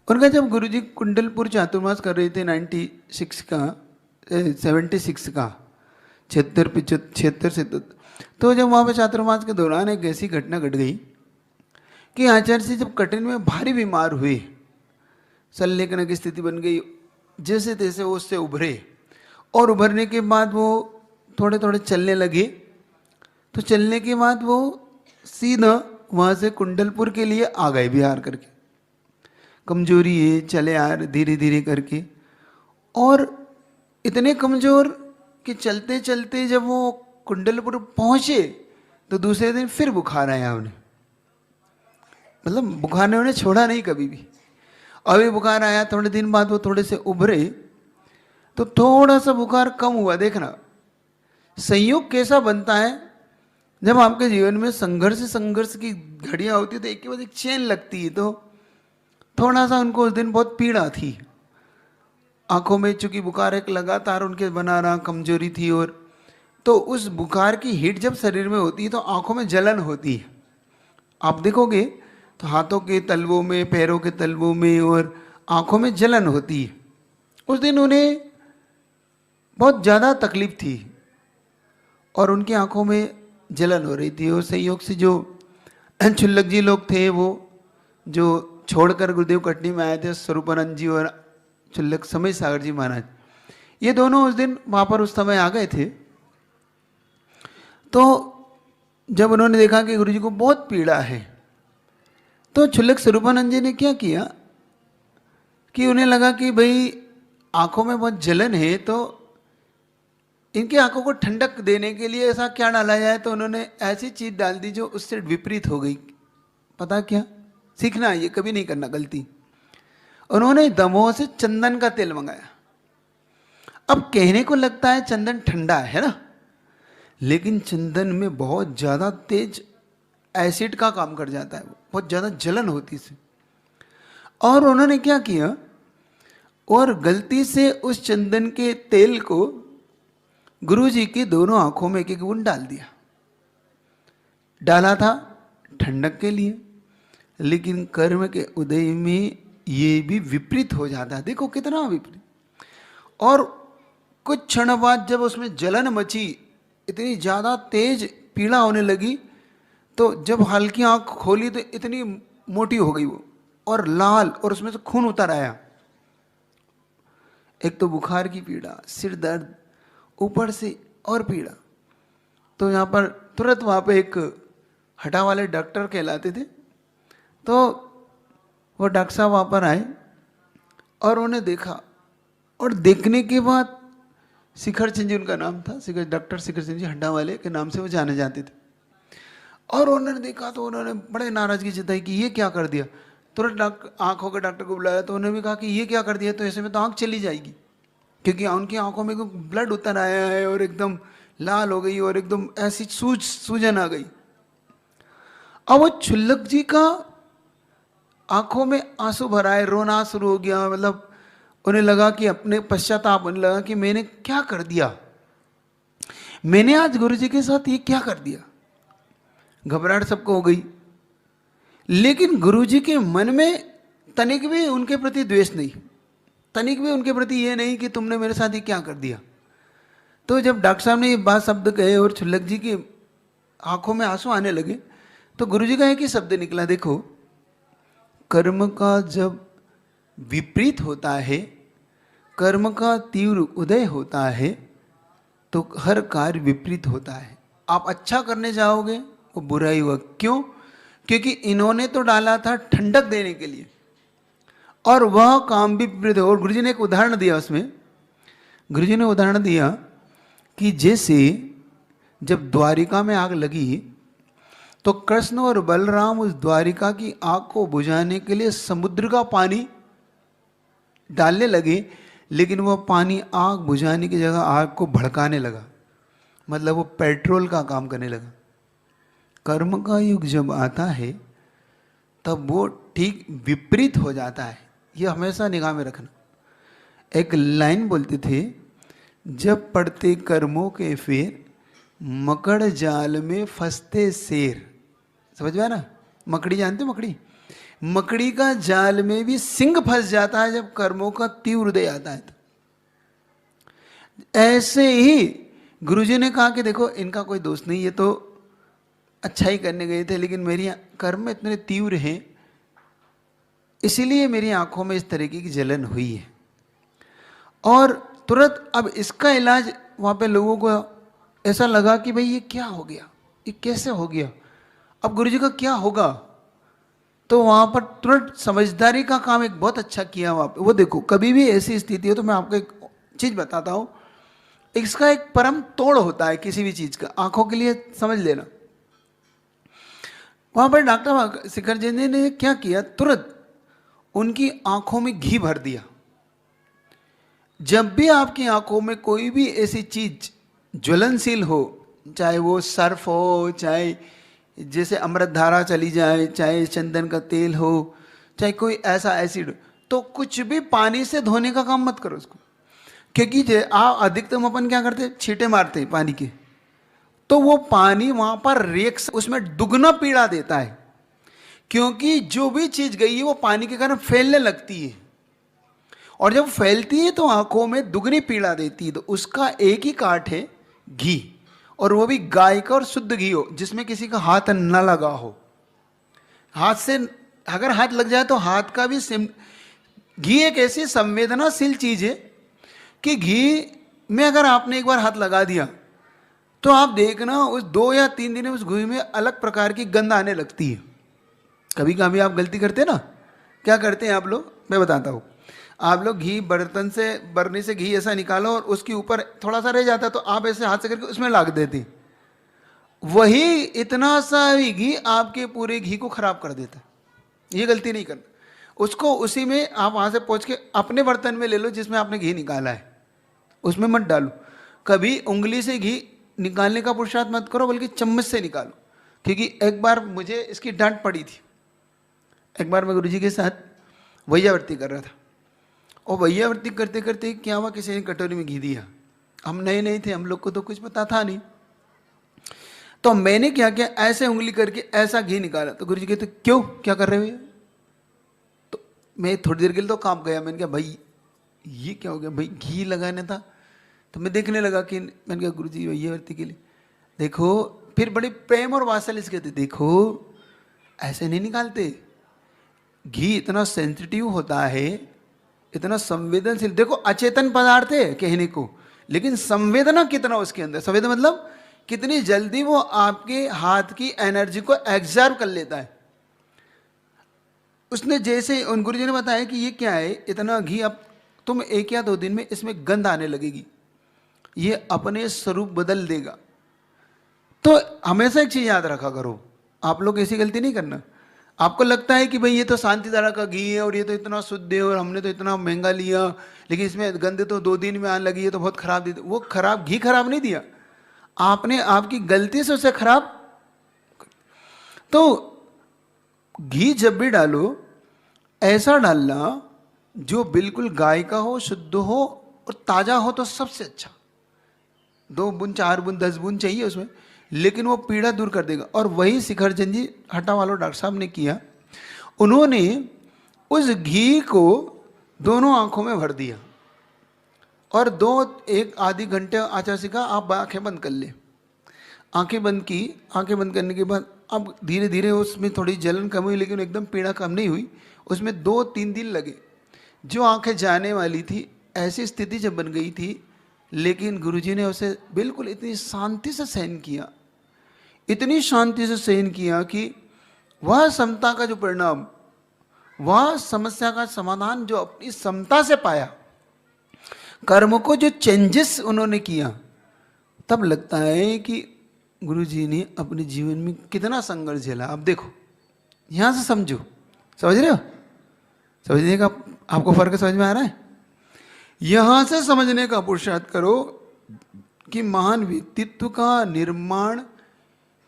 उनका जब गुरुजी कुंडलपुर चातुर्मास कर रहे थे 96 का 76 का 76 से तो जब वहाँ पे चातुर्मास के दौरान एक ऐसी घटना घट गई कि आचार्य से जब कठिन में भारी बीमार हुए, शल्यग्न की स्थिति बन गई, जैसे तैसे वो उससे उभरे और उभरने के बाद वो थोड़े थोड़े चलने लगे। तो चलने के बाद वो सीधा वहाँ से कुंडलपुर के लिए आ गए बिहार करके। कमजोरी है, चले आ रहे धीरे धीरे करके, और इतने कमजोर कि चलते चलते जब वो कुंडलपुर पहुँचे तो दूसरे दिन फिर बुखार आया उन्हें। मतलब बुखार ने उन्हें छोड़ा नहीं कभी भी। अभी बुखार आया, थोड़े दिन बाद वो थोड़े से उभरे तो थोड़ा सा बुखार कम हुआ। देखना संयोग कैसा बनता है, जब आपके जीवन में संघर्ष की घड़ियां होती है तो एक के बाद एक चेन लगती है। तो थोड़ा सा उनको उस दिन बहुत पीड़ा थी आंखों में, चूंकि बुखार एक लगातार उनके बना रहा, कमजोरी थी, और तो उस बुखार की हीट जब शरीर में होती है तो आंखों में जलन होती है। आप देखोगे तो हाथों के तलवों में, पैरों के तलवों में और आंखों में जलन होती है। उस दिन उन्हें बहुत ज़्यादा तकलीफ थी और उनकी आंखों में जलन हो रही थी। और संयोग से जो छुल्लक जी लोग थे, वो जो छोड़कर गुरुदेव कटनी में आए थे, स्वरूपानंद जी और छुल्लक समय सागर जी महाराज, ये दोनों उस दिन वहाँ पर उस समय आ गए थे। तो जब उन्होंने देखा कि गुरुजी को बहुत पीड़ा है, तो छुल्लक स्वरूपानंद जी ने क्या किया कि उन्हें लगा कि भाई आंखों में बहुत जलन है, तो इनकी आंखों को ठंडक देने के लिए ऐसा क्या डाला जाए। तो उन्होंने ऐसी चीज डाल दी जो उससे विपरीत हो गई। पता क्या? सीखना है ये, कभी नहीं करना गलती। उन्होंने दमोह से चंदन का तेल मंगाया। अब कहने को लगता है चंदन ठंडा है ना, लेकिन चंदन में बहुत ज्यादा तेज एसिड का काम कर जाता है, बहुत ज्यादा जलन होती है। और उन्होंने क्या किया, और गलती से उस चंदन के तेल को गुरुजी की दोनों आंखों में एक एक बूंद डाल दिया। डाला था ठंडक के लिए, लेकिन कर्म के उदय में ये भी विपरीत हो जाता है। देखो कितना विपरीत। और कुछ क्षण बाद जब उसमें जलन मची, इतनी ज्यादा तेज पीड़ा होने लगी, तो जब हल्की आंख खोली तो इतनी मोटी हो गई वो, और लाल, और उसमें से खून उतर आया। एक तो बुखार की पीड़ा, सिर दर्द, ऊपर से और पीड़ा। तो यहाँ पर तुरंत वहाँ पे एक हटा वाले डॉक्टर कहलाते थे, तो वो डॉक्टर साहब वहाँ पर आए और उन्हें देखा। और देखने के बाद शिखर चंद जी उनका नाम था, डॉक्टर शिखर चंद जी हड्डा वाले के नाम से वो जाने जाते थे। और उन्होंने देखा तो उन्होंने बड़े नाराजगी जताई कि ये क्या कर दिया। तुरंत आंखों के डॉक्टर को बुलाया, तो उन्होंने भी कहा कि ये क्या कर दिया, तो ऐसे में तो आंख चली जाएगी, क्योंकि उनकी आंखों में ब्लड उतर आया है और एकदम लाल हो गई और एकदम ऐसी सूजन आ गई। अब वो छुल्लक जी का आंखों में आंसू भरा है, रोना शुरू हो गया। मतलब उन्हें लगा कि अपने पश्चाताप, उन्हें लगा कि मैंने क्या कर दिया, मैंने आज गुरुजी के साथ ये क्या कर दिया। घबराहट सबको हो गई, लेकिन गुरुजी के मन में तनिक भी उनके प्रति द्वेष नहीं, तनिक भी उनके प्रति ये नहीं कि तुमने मेरे साथ ये क्या कर दिया। तो जब डॉक्टर साहब ने ये बात शब्द कहे और छुल्लक जी की आंखों में आंसू आने लगे, तो गुरुजी का एक ही शब्द निकला, देखो कर्म का जब विपरीत होता है, कर्म का तीव्र उदय होता है, तो हर कार्य विपरीत होता है। आप अच्छा करने जाओगे वो बुरा ही हुआ। क्यों? क्योंकि इन्होंने तो डाला था ठंडक देने के लिए, और वह काम भी विपरीत हो। और गुरुजी ने एक उदाहरण दिया उसमें, गुरुजी ने उदाहरण दिया कि जैसे जब द्वारिका में आग लगी तो कृष्ण और बलराम उस द्वारिका की आग को बुझाने के लिए समुद्र का पानी डालने लगे, लेकिन वह पानी आग बुझाने की जगह आग को भड़काने लगा। मतलब वो पेट्रोल का काम करने लगा। कर्म का युग जब आता है तब वो ठीक विपरीत हो जाता है। ये हमेशा निगाह में रखना। एक लाइन बोलते थे, जब पड़ते कर्मों के फेर, मकड़ जाल में फंसते शेर। समझ में आया ना? मकड़ी जानते हो? मकड़ी मकड़ी का जाल में भी सिंग फंस जाता है जब कर्मों का तीव्र उदय आता है तो। ऐसे ही गुरुजी ने कहा कि देखो इनका कोई दोष नहीं, ये तो अच्छा ही करने गए थे, लेकिन मेरी कर्म इतने तीव्र हैं इसीलिए मेरी आंखों में इस तरीके की जलन हुई है। और तुरंत अब इसका इलाज वहाँ पे लोगों को ऐसा लगा कि भाई ये क्या हो गया, ये कैसे हो गया, अब गुरुजी का क्या होगा। तो वहाँ पर तुरंत समझदारी का काम एक बहुत अच्छा किया वहाँ पे। वो देखो कभी भी ऐसी स्थिति हो तो मैं आपको एक चीज़ बताता हूँ, इसका एक परम तोड़ होता है किसी भी चीज़ का, आंखों के लिए समझ लेना। वहाँ पर डॉक्टर शिखर जी ने क्या किया, तुरंत उनकी आंखों में घी भर दिया। जब भी आपकी आंखों में कोई भी ऐसी चीज ज्वलनशील हो, चाहे वो सर्फ हो, चाहे जैसे अमृत धारा चली जाए, चाहे चंदन का तेल हो, चाहे कोई ऐसा एसिड, तो कुछ भी पानी से धोने का काम मत करो उसको। क्योंकि अधिकतम अपन क्या करते, छींटे मारते हैं पानी के, तो वो पानी वहां पर रिएक्शन उसमें दुगना पीड़ा देता है, क्योंकि जो भी चीज गई है वो पानी के कारण फैलने लगती है, और जब फैलती है तो आंखों में दुगनी पीड़ा देती है। तो उसका एक ही काट है घी, और वो भी गाय का और शुद्ध घी हो, जिसमें किसी का हाथ न लगा हो। हाथ से अगर हाथ लग जाए तो हाथ का भी घी एक ऐसी संवेदनाशील चीज है कि घी में अगर आपने एक बार हाथ लगा दिया तो आप देखना उस 2 या 3 दिन में उस घी में अलग प्रकार की गंध आने लगती है। कभी कभी आप गलती करते हैं ना, क्या करते हैं आप लोग, मैं बताता हूँ। आप लोग घी बर्तन से, बरनी से घी ऐसा निकालो और उसके ऊपर थोड़ा सा रह जाता है तो आप ऐसे हाथ से करके उसमें लाग देते, वही इतना सा ही घी आपके पूरे घी को खराब कर देता है। ये गलती नहीं करना, उसको उसी में आप वहाँ से पहुँच के अपने बर्तन में ले लो जिसमें आपने घी निकाला है, उसमें मत डालो। कभी उंगली से घी निकालने का पुरुषार्थ मत करो, बल्कि चम्मच से निकालो। क्योंकि एक बार मुझे इसकी डांट पड़ी थी। एक बार मैं गुरुजी के साथ वैयावर्ती कर रहा था, और वैयावर्ती करते करते क्या हुआ, किसी ने कटोरी में घी दिया। हम नए नए थे, हम लोग को तो कुछ पता था नहीं, तो मैंने क्या किया, ऐसे उंगली करके ऐसा घी निकाला। तो गुरुजी कहते क्यों, क्या कर रहे हो? तो मैं थोड़ी देर के लिए तो काम गया, मैंने कहा भाई ये क्या हो गया, भाई घी लगाने था। तो मैं देखने लगा कि, मैंने कहा गुरुजी वैयावर्ती के लिए देखो, फिर बड़े प्रेम और वात्सल्य से कहते देखो ऐसे नहीं निकालते, घी इतना सेंसिटिव होता है, इतना संवेदनशील। देखो अचेतन पदार्थ है कहने को, लेकिन संवेदना कितना उसके अंदर, संवेदना मतलब कितनी जल्दी वो आपके हाथ की एनर्जी को एब्जॉर्ब कर लेता है। उसने जैसे उन गुरुजी ने बताया कि ये क्या है, इतना घी, अब तुम 1 या 2 दिन में इसमें गंध आने लगेगी, ये अपने स्वरूप बदल देगा। तो हमेशा एक चीज याद रखा करो, आप लोग ऐसी गलती नहीं करना। आपको लगता है कि भाई ये तो शांति धारा का घी है और ये तो इतना शुद्ध है और हमने तो इतना महंगा लिया, लेकिन इसमें गंध तो 2 दिन में आने लगी है, तो बहुत खराब दी। वो खराब घी खराब नहीं दिया, आपने आपकी गलती से उसे खराब। तो घी जब भी डालो ऐसा डालना जो बिल्कुल गाय का हो, शुद्ध हो और ताजा हो, तो सबसे अच्छा। 2 बूंद 4 बूंद 10 बूंद चाहिए उसमें, लेकिन वो पीड़ा दूर कर देगा। और वही शिखरचंद जी हटा वालों डॉक्टर साहब ने किया, उन्होंने उस घी को दोनों आंखों में भर दिया और 1 आधी घंटे आचार्य से कहा आप आंखें बंद कर ले। आंखें बंद की, आंखें बंद करने के बाद अब धीरे धीरे उसमें थोड़ी जलन कम हुई, लेकिन एकदम पीड़ा कम नहीं हुई। उसमें 2-3 दिन लगे, जो आंखें जाने वाली थी ऐसी स्थिति जब बन गई थी, लेकिन गुरुजी ने उसे बिल्कुल इतनी शांति से सहन किया, इतनी शांति से सहन किया कि वह समता का जो परिणाम, वह समस्या का समाधान जो अपनी समता से पाया, कर्म को जो चेंजेस उन्होंने किया, तब लगता है कि गुरुजी ने अपने जीवन में कितना संघर्ष झेला। अब देखो यहां से समझो, समझ रहे हो, समझने का आपको फर्क समझ में आ रहा है? यहां से समझने का पुरुषार्थ करो कि महान व्यक्तित्व का निर्माण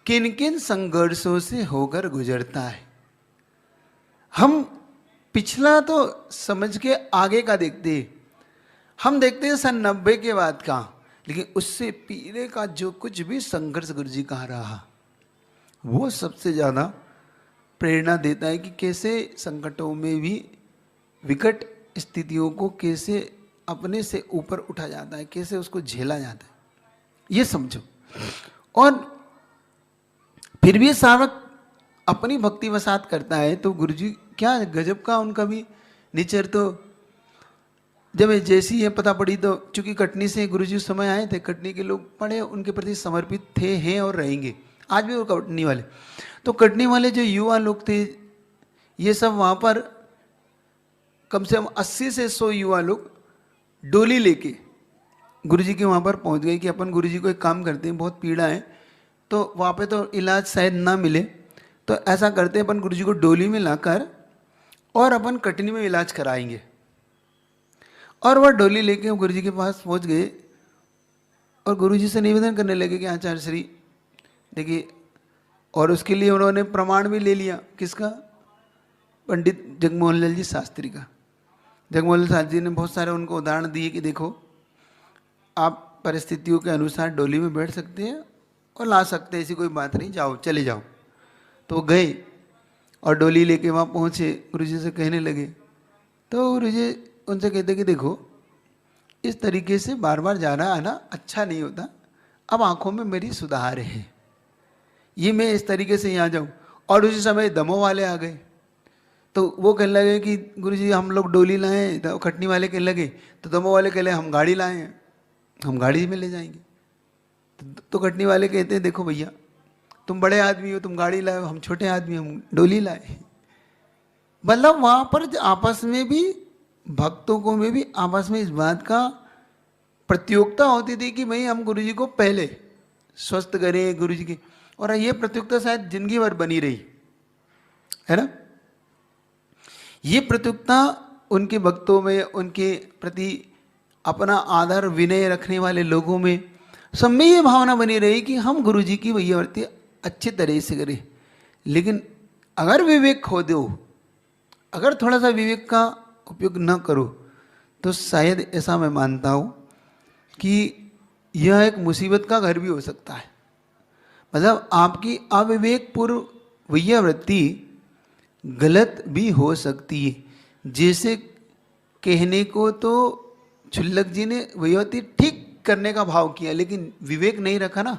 किन किन संघर्षों से होकर गुजरता है। हम पिछला तो समझ के आगे का देखते हैं, हम देखते हैं सन 90 के बाद का, लेकिन उससे पीछे का जो कुछ भी संघर्ष गुरुजी का रहा, वो सबसे ज्यादा प्रेरणा देता है कि कैसे संकटों में भी, विकट स्थितियों को कैसे अपने से ऊपर उठा जाता है, कैसे उसको झेला जाता है, ये समझो। और फिर भी सावक अपनी भक्ति वसात करता है तो गुरुजी क्या गजब का उनका भी नेचर। तो जब जैसी ये पता पड़ी तो चूंकि कटनी से गुरुजी उस समय आए थे, कटनी के लोग बड़े उनके प्रति समर्पित थे, हैं और रहेंगे आज भी वो कटनी वाले। तो कटनी वाले जो युवा लोग थे ये सब वहाँ पर कम से कम 80 से 100 युवा लोग डोली लेके गुरुजी के वहाँ पर पहुँच गए कि अपन गुरुजी को एक काम करते हैं, बहुत पीड़ा है तो वहाँ पे तो इलाज शायद ना मिले, तो ऐसा करते हैं अपन गुरुजी को डोली में लाकर और अपन कटनी में इलाज कराएंगे। और वह डोली लेके गुरुजी के पास पहुँच गए और गुरुजी से निवेदन करने लगे कि आचार्य श्री देखिए, और उसके लिए उन्होंने प्रमाण भी ले लिया, किसका? पंडित जगमोहन लाल जी शास्त्री का। जगमोहन लाल शास्त्री जी ने बहुत सारे उनको उदाहरण दिए कि देखो आप परिस्थितियों के अनुसार डोली में बैठ सकते हैं और ला सकते हैं, ऐसी कोई बात नहीं, जाओ चले जाओ। तो गए और डोली लेके वहाँ पहुँचे, गुरुजी से कहने लगे तो गुरुजी उनसे कहते कि देखो इस तरीके से बार बार जाना आना अच्छा नहीं होता, अब आँखों में मेरी सुधार है, ये मैं इस तरीके से यहाँ जाऊँ। और उसी समय दमों वाले आ गए तो वो कहने लगे कि गुरुजी हम लोग डोली लाएं, तो खटनी वाले कहने लगे, तो दमों वाले कहले हम गाड़ी लाए हैं, हम गाड़ी में ले जाएंगे। तो खटनी वाले कहते हैं देखो भैया तुम बड़े आदमी हो, तुम गाड़ी लाए, हम छोटे आदमी हम डोली लाए। मतलब वहाँ पर आपस में भी भक्तों को में भी आपस में इस बात का प्रतियोगिता होती थी कि भाई हम गुरुजी को पहले स्वस्थ करें गुरुजी की, और ये प्रतियोगिता शायद जिंदगी भर बनी रही है ना। ये प्रतियोगिता उनके भक्तों में, उनके प्रति अपना आदर विनय रखने वाले लोगों में, सब में ये भावना बनी रही कि हम गुरुजी की भैयावर्ती अच्छी तरह से करें। लेकिन अगर विवेक खो दो, अगर थोड़ा सा विवेक का उपयोग न करो तो शायद ऐसा मैं मानता हूँ कि यह एक मुसीबत का घर भी हो सकता है। मतलब आपकी अविवेकपूर्ण भैयावृत्ति गलत भी हो सकती है। जैसे कहने को तो क्षुल्लक जी ने भैयावृत्ति ठीक करने का भाव किया लेकिन विवेक नहीं रखा ना।